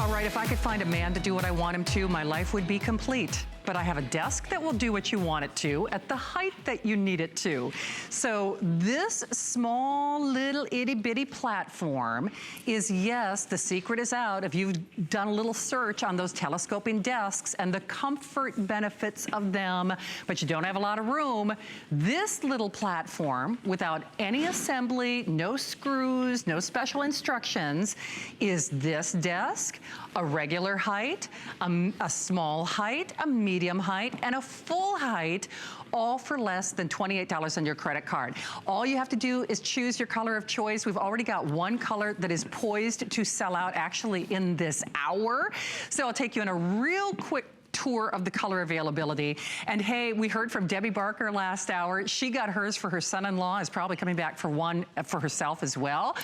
All right, if I could find a man to do what I want him to, my life would be complete. But I have a desk that will do what you want it to at the height that you need it to. So this small little itty bitty platform is, yes, the secret is out. If you've done a little search on those telescoping desks and the comfort benefits of them, but you don't have a lot of room, this little platform without any assembly, no screws, no special instructions, is this desk, a regular height, a small height, a medium height, and a full height, all for less than $28 on your credit card. All you have to do is choose your color of choice. We've already got one color that is poised to sell out actually in this hour. So I'll take you on a real quick tour of the color availability. And hey, we heard from Debbie Barker last hour. She got hers for her son-in-law, is probably coming back for one for herself as well.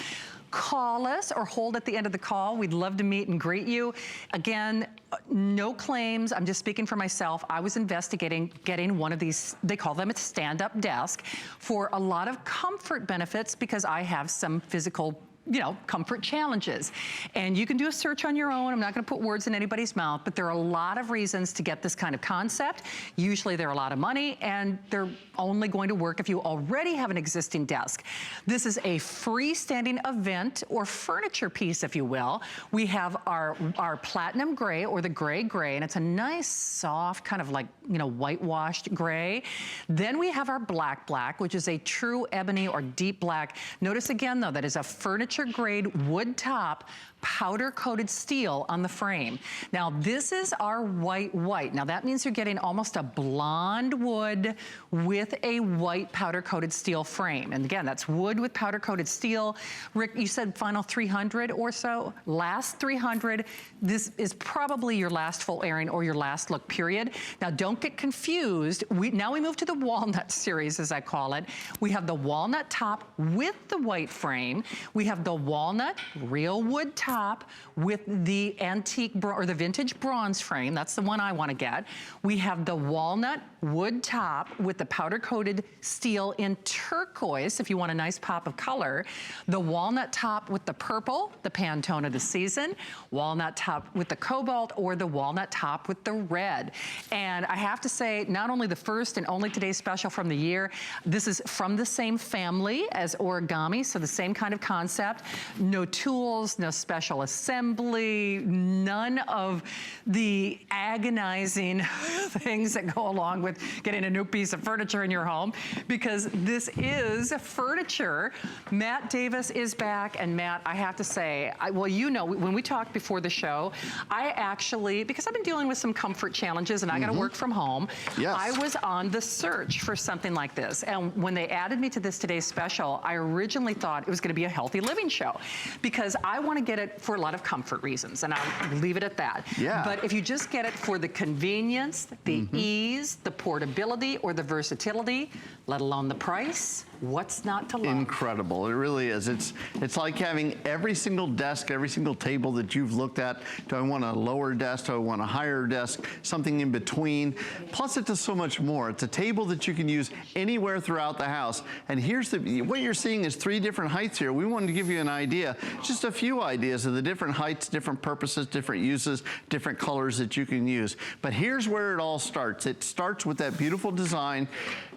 Call us or hold at the end of the call. We'd love to meet and greet you. Again, no claims. I'm just speaking for myself. I was investigating getting one of these, they call them a stand-up desk, for a lot of comfort benefits because I have some physical, you know, comfort challenges. And you can do a search on your own. I'm not gonna put words in anybody's mouth, but there are a lot of reasons to get this kind of concept. Usually they're a lot of money and they're only going to work if you already have an existing desk. This is a freestanding event or furniture piece, if you will. We have our platinum gray or the gray, and it's a nice, soft, kind of like, you know, whitewashed gray. Then we have our black, which is a true ebony or deep black. Notice again, though, that is a furniture grade wood top, powder coated steel on the frame. Now this is our white. Now that means you're getting almost a blonde wood with a white powder coated steel frame. And again, that's wood with powder coated steel. Rick, you said final 300 or so, last 300. This is probably your last full airing or your last look period. Now don't get confused. Now we move to the walnut series, as I call it. We have the walnut top with the white frame. We have the walnut real wood top with the antique or the vintage bronze frame. That's the one I want to get. We have the walnut wood top with the powder coated steel in turquoise, if you want a nice pop of color. The walnut top with the purple, the Pantone of the season. Walnut top with the cobalt, or the walnut top with the red. And I have to say, not only the first and only today's special from the year, this is from the same family as origami, so the same kind of concept. No tools, no special assembly, none of the agonizing things that go along with getting a new piece of furniture in your home, because this is furniture. Matt Davis is back, and Matt, I have to say, well, you know, when we talked before the show, I actually, because I've been dealing with some comfort challenges and I gotta work from home, yes, I was on the search for something like this. And when they added me to this today's special, I originally thought it was gonna be a healthy living show, because I wanna get it for a lot of comfort reasons, and I'll leave it at that. Yeah. But if you just get it for the convenience, the ease, the portability, or the versatility, let alone the price, what's not to love? Incredible, it really is. It's like having every single desk, every single table that you've looked at. Do I want a lower desk? Do I want a higher desk? Something in between. Plus it does so much more. It's a table that you can use anywhere throughout the house. And here's what you're seeing is 3 different heights here. We wanted to give you an idea, just a few ideas of the different heights, different purposes, different uses, different colors that you can use. But here's where it all starts. It starts with that beautiful design.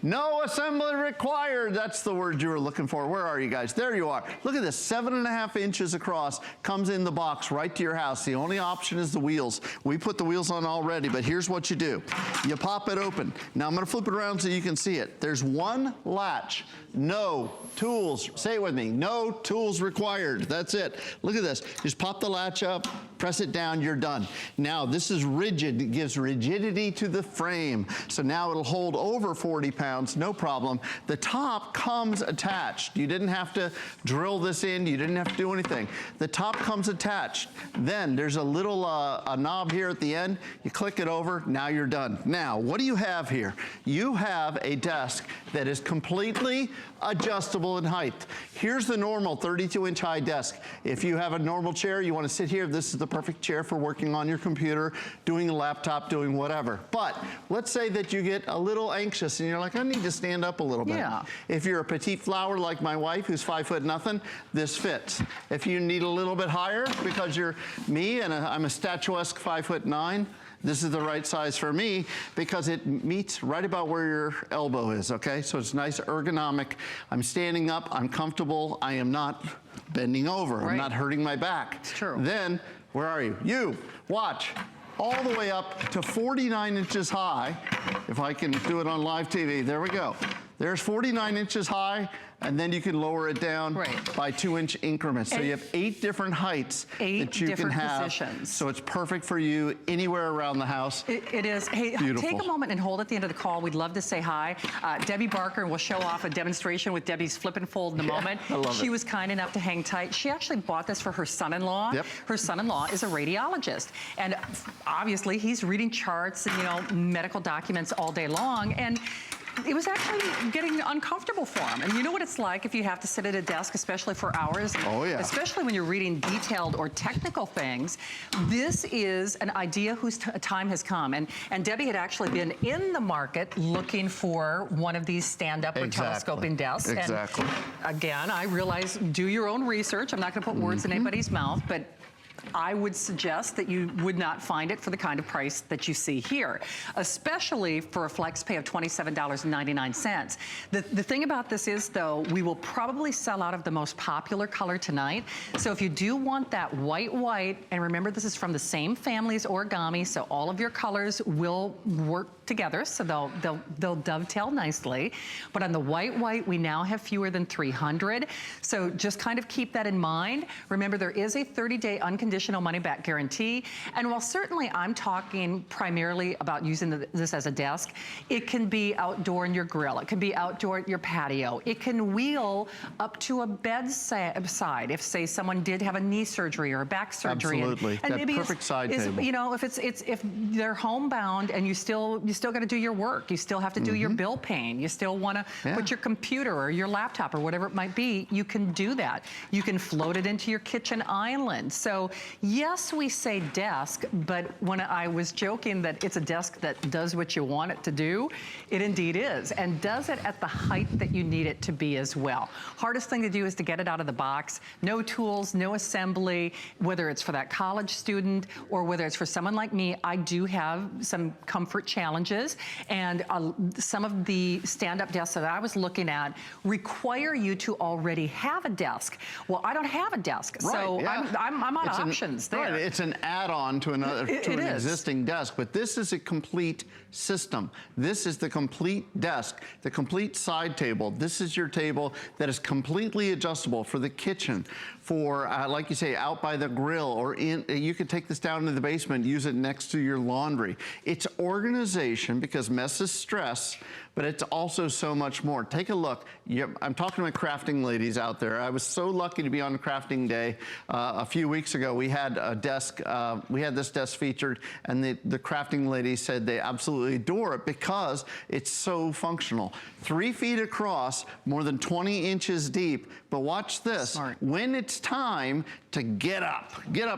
No assembly required. That's the word you were looking for. Where are you guys? There you are. Look at this, 7.5 inches across, comes in the box right to your house. The only option is the wheels. We put the wheels on already, but here's what you do. You pop it open. Now I'm gonna flip it around so you can see it. There's one latch. No tools, say it with me, no tools required. That's it. Look at this. Just pop the latch up, press it down, you're done. Now this is rigid, it gives rigidity to the frame. So now it'll hold over 40 pounds, no problem. The top comes attached. You didn't have to drill this in, you didn't have to do anything. The top comes attached. Then there's a little a knob here at the end. You click it over, now you're done. Now, what do you have here? You have a desk that is completely adjustable in height. Here's the normal 32-inch high desk. If you have a normal chair, you want to sit here, this is the perfect chair for working on your computer, doing a laptop, doing whatever. But let's say that you get a little anxious and you're like, I need to stand up a little bit. Yeah. If you're a petite flower like my wife, who's 5 foot nothing, this fits. If you need a little bit higher because you're me and I'm a statuesque 5'9", this is the right size for me because it meets right about where your elbow is, okay? So it's nice, ergonomic. I'm standing up, I'm comfortable, I am not bending over, right. I'm not hurting my back. It's true. Then, where are you? You, watch. All the way up to 49 inches high. If I can do it on live TV, there we go. There's 49 inches high, and then you can lower it down by 2-inch increments. So you have 8 different heights that you can have. Positions. So it's perfect for you anywhere around the house. It is. Hey, beautiful. Take a moment and hold at the end of the call. We'd love to say hi. Debbie Barker will show off a demonstration with Debbie's flip and fold in a moment. I love she it. was kind enough to hang tight. She actually bought this for her son-in-law. Yep. Her son-in-law is a radiologist. And obviously he's reading charts and, you know, medical documents all day long. And it was actually getting uncomfortable for him. And you know what it's like if you have to sit at a desk, especially for hours. Oh, yeah. Especially when you're reading detailed or technical things. This is an idea whose time has come. And Debbie had actually been in the market looking for one of these stand-up or telescoping desks. Exactly. And again, I realize, do your own research. I'm not gonna put words in anybody's mouth, but I would suggest that you would not find it for the kind of price that you see here, especially for a flex pay of $27.99. The thing about this is, though, we will probably sell out of the most popular color tonight. So if you do want that white, and remember this is from the same family as origami, so all of your colors will work together, so they'll dovetail nicely. But on the white, we now have fewer than 300. So just kind of keep that in mind. Remember, there is a 30-day unconditional money-back guarantee. And while certainly I'm talking primarily about using this as a desk, it can be outdoor in your grill. It can be outdoor at your patio. It can wheel up to a bedside if, say, someone did have a knee surgery or a back surgery. Absolutely. And that maybe perfect side table. You know, if they're homebound and you still got to do your work, you still have to do your bill paying, you still want to put your computer or your laptop or whatever it might be, you can do that. You can float it into your kitchen island. So yes, we say desk, but when I was joking that it's a desk that does what you want it to do, it indeed is, and does it at the height that you need it to be as well. Hardest thing to do is to get it out of the box. No tools, no assembly, whether it's for that college student or whether it's for someone like me. I do have some comfort challenges, and some of the stand-up desks that I was looking at require you to already have a desk. Well, I don't have a desk, so I'm out of options there. Right, it's an add-on to another an existing desk, but this is a complete system. This is the complete desk, the complete side table. This is your table that is completely adjustable for the kitchen, for like you say, out by the grill, or you could take this down into the basement, use it next to your laundry. It's organization, because mess is stress, but it's also so much more. Take a look. I'm talking to my crafting ladies out there. I was so lucky to be on crafting day a few weeks ago. We had a desk, we had this desk featured, and the crafting ladies said they absolutely adore it because it's so functional. 3 feet across, more than 20 inches deep, but watch this. Smart. When it's time to get up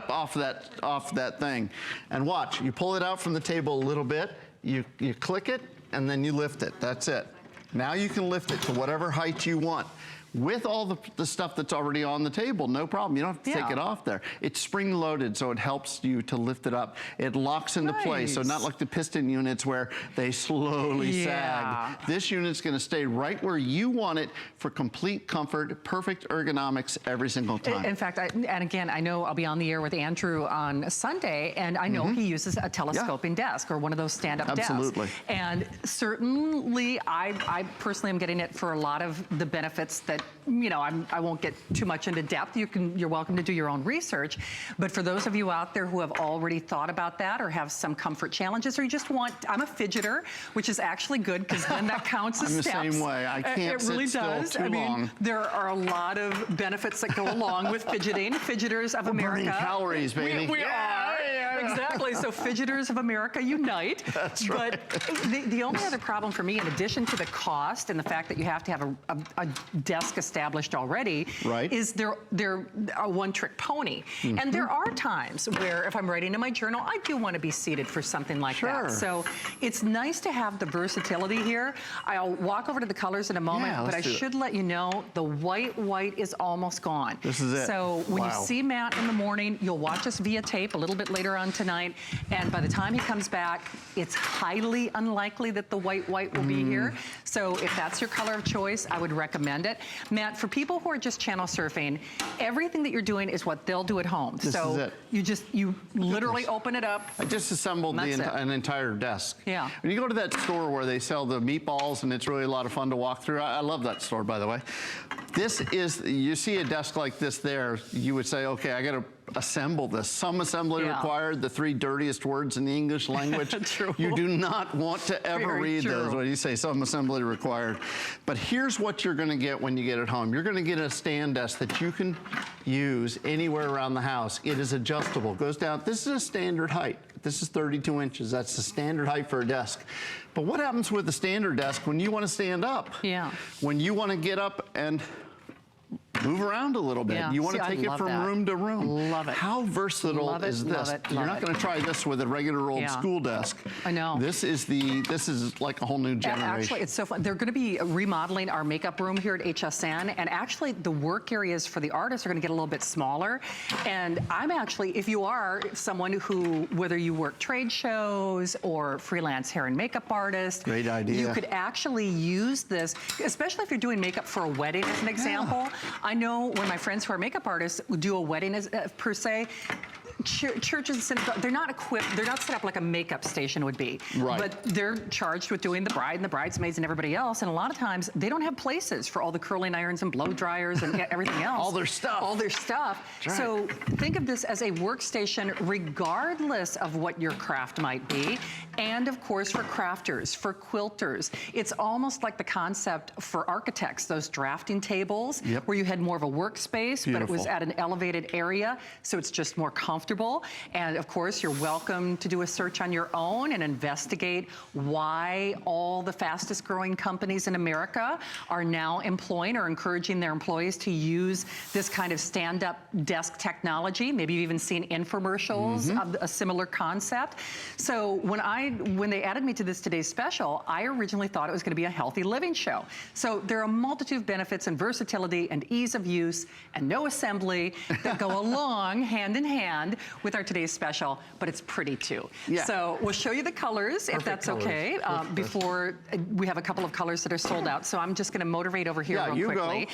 off that thing, and watch, you pull it out from the table a little bit, you click it, and then you lift it. That's it. Now you can lift it to whatever height you want. With all the stuff that's already on the table, no problem. You don't have to take it off there. It's spring-loaded, so it helps you to lift it up. It locks into place, so not like the piston units where they slowly sag. This unit's gonna stay right where you want it for complete comfort, perfect ergonomics every single time. In fact, and again, I know I'll be on the air with Andrew on Sunday, and I know he uses a telescoping desk or one of those stand-up desks. Absolutely. And certainly, I personally am getting it for a lot of the benefits that, you know, I won't get too much into depth. You're welcome to do your own research. But for those of you out there who have already thought about that or have some comfort challenges, or you just want, I'm a fidgeter, which is actually good because then that counts as steps. I'm the same way. I can't sit still too long. There are a lot of benefits that go along with fidgeting. Fidgeters of America. Burning calories, baby. We are. exactly. So fidgeters of America unite. That's right. But the only other problem for me, in addition to the cost and the fact that you have to have a desk established already, right, is they're a one-trick pony. And there are times where if I'm writing in my journal, I do want to be seated for something like that. So it's nice to have the versatility here. I'll walk over to the colors in a moment, but I should let you know the white is almost gone. This is it. So when you see Matt in the morning, you'll watch us via tape a little bit later on tonight, and by the time he comes back, it's highly unlikely that the white will be here. So if that's your color of choice, I would recommend it. Matt, for people who are just channel surfing, everything that you're doing is what they'll do at home. This is it. You literally open it up. I just assembled an entire desk. Yeah. When you go to that store where they sell the meatballs and it's really a lot of fun to walk through, I love that store, by the way. This is, you see a desk like this there, you would say, okay, I got to assemble this. Some assembly required, the 3 dirtiest words in the English language. True. You do not want to ever read those when you say some assembly required. But here's what you're going to get when you get it home. You're going to get a stand desk that you can use anywhere around the house. It is adjustable. Goes down. This is a standard height. This is 32 inches. That's the standard height for a desk. But what happens with the standard desk when you want to stand up? Yeah. When you want to get up and move around a little bit. You want to take it from room to room. Love it. How versatile is this? You're not going to try this with a regular old school desk. I know. This is like a whole new generation. Actually, it's so fun. They're going to be remodeling our makeup room here at HSN, and actually the work areas for the artists are going to get a little bit smaller. And I'm actually, if you are someone who, whether you work trade shows or freelance hair and makeup artist, great idea. You could actually use this, especially if you're doing makeup for a wedding as an example. I know when my friends who are makeup artists do a wedding per se, churches and synagogues, they're not equipped, they're not set up like a makeup station would be. Right. But they're charged with doing the bride and the bridesmaids and everybody else. And a lot of times they don't have places for all the curling irons and blow dryers and everything else. All their stuff. All their stuff. Right. So think of this as a workstation regardless of what your craft might be. And of course for crafters, for quilters. It's almost like the concept for architects, those drafting tables where you had more of a workspace, but it was at an elevated area. So it's just more comfortable. And of course, you're welcome to do a search on your own and investigate why all the fastest growing companies in America are now employing or encouraging their employees to use this kind of stand-up desk technology. Maybe you've even seen infomercials of a similar concept. So when they added me to this today's special, I originally thought it was going to be a healthy living show. So there are a multitude of benefits and versatility and ease of use and no assembly that go along hand in hand with our today's special, but it's pretty too. So we'll show you the colors if that's okay, before we have a couple of colors that are sold out. So I'm just going to motivate over here real quickly.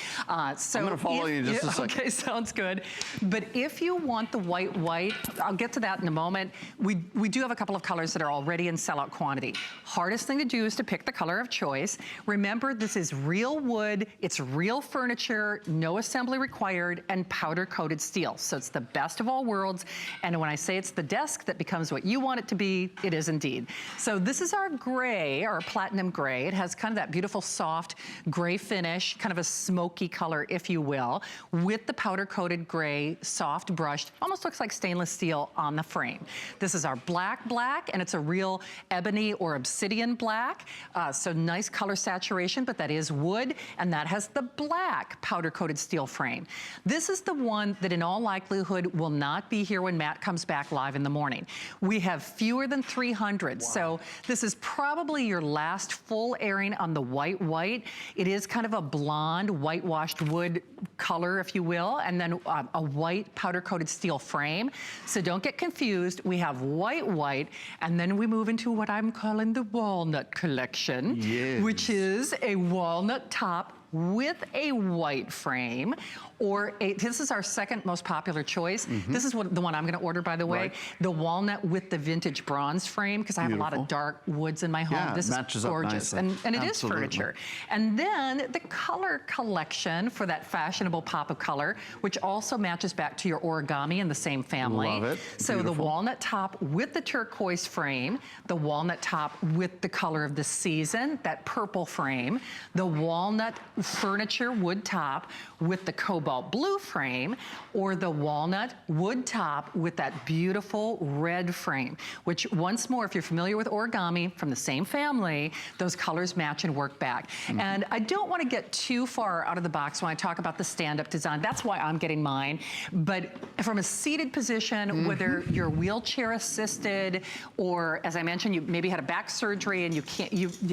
So I'm going to follow you just a second. Okay, sounds good. But if you want the white, I'll get to that in a moment. We do have a couple of colors that are already in sellout quantity. Hardest thing to do is to pick the color of choice. Remember, this is real wood, it's real furniture, no assembly required, and powder-coated steel. So it's the best of all worlds. And when I say it's the desk that becomes what you want it to be, it is indeed. So this is our gray, our platinum gray. It has kind of that beautiful soft gray finish, kind of a smoky color, if you will, with the powder-coated gray, soft brushed, almost looks like stainless steel on the frame. This is our black, and it's a real ebony or obsidian black. So nice color saturation, but that is wood, and that has the black powder-coated steel frame. This is the one that in all likelihood will not be here when Matt comes back live in the morning. We have fewer than 300, so this is probably your last full airing on the white. It is kind of a blonde, whitewashed wood color, if you will, and then a white powder-coated steel frame. So don't get confused. We have white, and then we move into what I'm calling the Walnut Collection, which is a walnut top with a white frame, or this is our second most popular choice. This is the one I'm gonna order, by the way. The walnut with the vintage bronze frame, because I have a lot of dark woods in my home. This is gorgeous, and it is furniture. And then the color collection for that fashionable pop of color, which also matches back to your origami in the same family. Love it. So the walnut top with the turquoise frame, the walnut top with the color of the season, that purple frame, the walnut furniture wood top with the cobalt blue frame, or the walnut wood top with that beautiful red frame, which once more, if you're familiar with origami from the same family, those colors match and work back. And I don't want to get too far out of the box when I talk about the stand-up design. That's why I'm getting mine. But from a seated position, whether you're wheelchair assisted, or as I mentioned, you maybe had a back surgery and you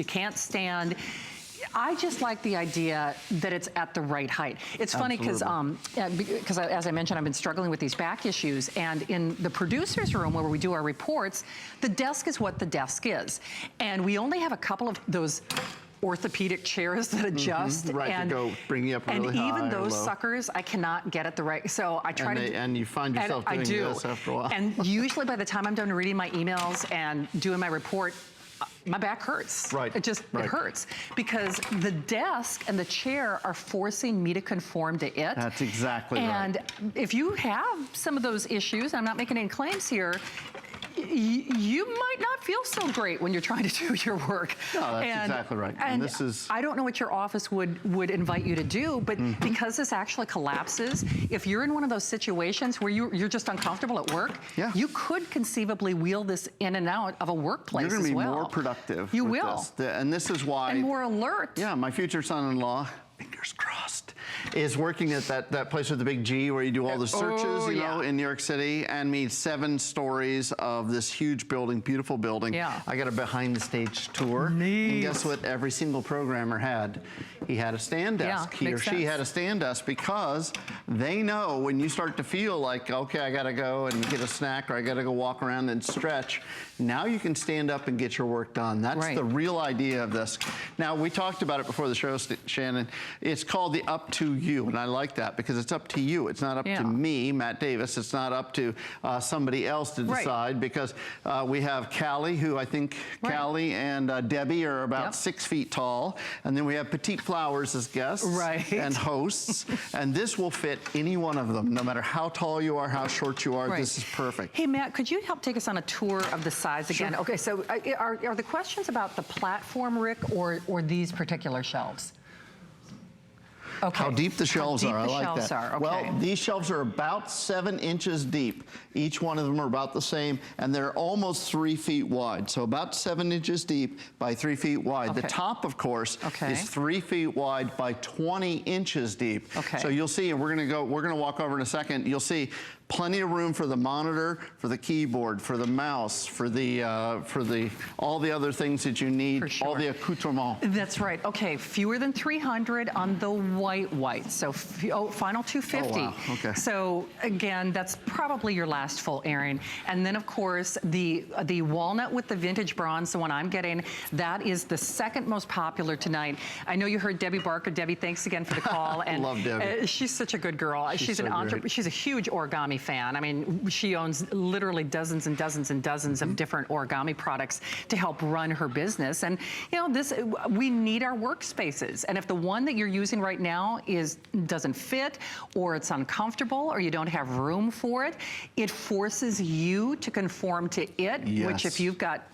can't stand, I just like the idea that it's at the right height. It's funny because as I mentioned, I've been struggling with these back issues, and in the producer's room where we do our reports, the desk is what the desk is. And we only have a couple of those orthopedic chairs that adjust. Right, and, to go bring you up really high. And even or those low. suckers, I cannot get it the right, so I try and you find yourself doing this after a while. And usually by the time I'm done reading my emails and doing my report, my back hurts. Right. It hurts because the desk and the chair are forcing me to conform to it. That's exactly right. And if you have some of those issues, I'm not making any claims here, you might not feel so great when you're trying to do your work. No, that's exactly right. And this is, I don't know what your office would invite you to do, but because this actually collapses, if you're in one of those situations where you're just uncomfortable at work, you could conceivably wheel this in and out of a workplace as well. You're going to be more productive. You will. This. And this is why. And more alert. Yeah, my future son-in-law, fingers crossed, is working at that place with the big G where you do all the searches, you know, in New York City, and meets 7 stories of this huge building, beautiful building. Yeah. I got a behind the stage tour. Neat. And guess what every single programmer had? He had a stand desk. Yeah, he or she had a stand desk, because they know when you start to feel like, okay, I gotta go and get a snack, or I gotta go walk around and stretch, now you can stand up and get your work done. That's the real idea of this. Now, we talked about it before the show, Shannon. It's called the Up2U, and I like that because it's up to you. It's not up to me, Matt Davis. It's not up to somebody else to decide, because we have Callie, who I think Callie and Debbie are about 6 feet tall, and then we have Petite Flowers as guests and hosts, and this will fit any one of them, no matter how tall you are, how short you are. This is perfect. Hey, Matt, could you help take us on a tour of the size again? Okay, so are the questions about the platform, Rick, or these particular shelves? Okay. How deep the shelves are, I like that. Okay. Well, these shelves are about 7 inches deep. Each one of them are about the same, and they're almost 3 feet wide. So about 7 inches deep by 3 feet wide. The top, of course, is 3 feet wide by 20 inches deep. So you'll see, and we're gonna walk over in a second, you'll see plenty of room for the monitor, for the keyboard, for the mouse, for all the other things that you need, all the accoutrements. That's right. Okay, fewer than 300 on the white. So final 250. Oh, wow. Okay. So again, that's probably your last full airing. And then of course the walnut with the vintage bronze, the one I'm getting, that is the second most popular tonight. I know you heard Debbie Barker. Debbie, thanks again for the call. And love Debbie. She's such a good girl. She's an entrepreneur. She's a huge origami fan. I mean, she owns literally dozens and dozens and dozens of different origami products to help run her business. And you know, we need our workspaces. And if the one that you're using right now doesn't fit, or it's uncomfortable, or you don't have room for it, it forces you to conform to it, which if you've got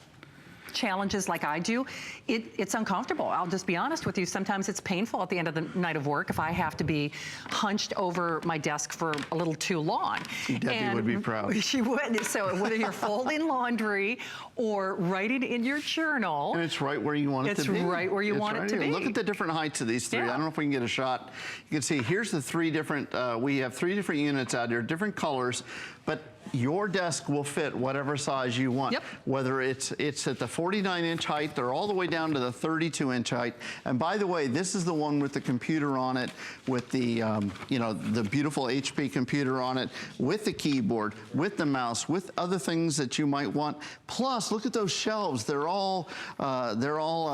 challenges like I do, it's uncomfortable. I'll just be honest with you. Sometimes it's painful at the end of the night of work if I have to be hunched over my desk for a little too long. Debbie would be proud. She would. So whether you're folding laundry or writing in your journal. And it's right where you want it to be. It's right where you want it to be. Look at the different heights of these three. I don't know if we can get a shot. You can see here's the 3 different, we have 3 different units out here, different colors, but your desk will fit whatever size you want. Whether it's at the 49-inch height or all the way down to the 32-inch height. And by the way, this is the one with the computer on it, with the you know, the beautiful HP computer on it, with the keyboard, with the mouse, with other things that you might want. Plus, look at those shelves. They're all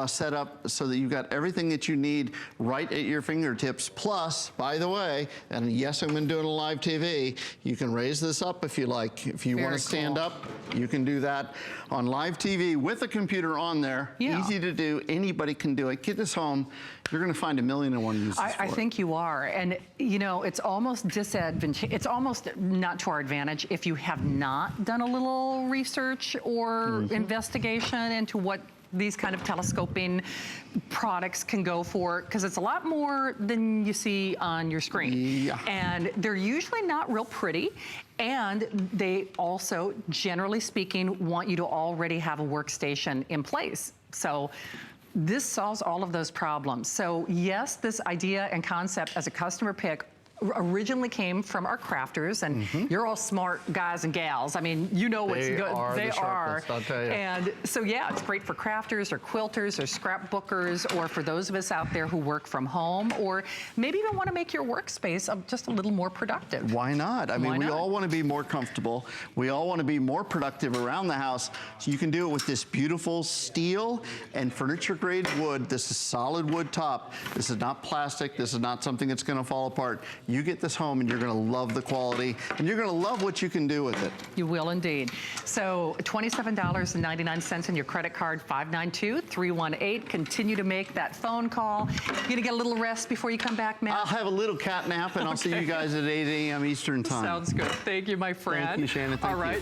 set up so that you've got everything that you need right at your fingertips. Plus, by the way, and yes, I'm going to do it on live TV. You can raise this up if you like. If you want to stand up, you can do that on live TV with a computer on there. Easy to do. Anybody can do it. Get this home. You're going to find 1,000,001 uses for it. I think you are. And, you know, it's almost disadvantageous. It's almost not to our advantage if you have not done a little research or investigation into what these kind of telescoping products can go for, because it's a lot more than you see on your screen. Yeah. And they're usually not real pretty. And they also, generally speaking, want you to already have a workstation in place. So this solves all of those problems. So yes, this idea and concept as a customer pick originally came from our crafters, and you're all smart guys and gals. I mean, you know what's good. They are. I'll tell you. And so yeah, it's great for crafters or quilters or scrapbookers, or for those of us out there who work from home, or maybe even want to make your workspace just a little more productive. Why not? I mean, we all want to be more comfortable. We all want to be more productive around the house. So you can do it with this beautiful steel and furniture grade wood. This is solid wood top. This is not plastic. This is not something that's going to fall apart. You get this home and you're going to love the quality, and you're going to love what you can do with it. You will indeed. So $27.99 in your credit card, 592-318. Continue to make that phone call. You're going to get a little rest before you come back, Matt? I'll have a little cat nap, and I'll see you guys at 8 a.m. Eastern time. Sounds good. Thank you, my friend. Thank you, Shannon. Thank you. All right.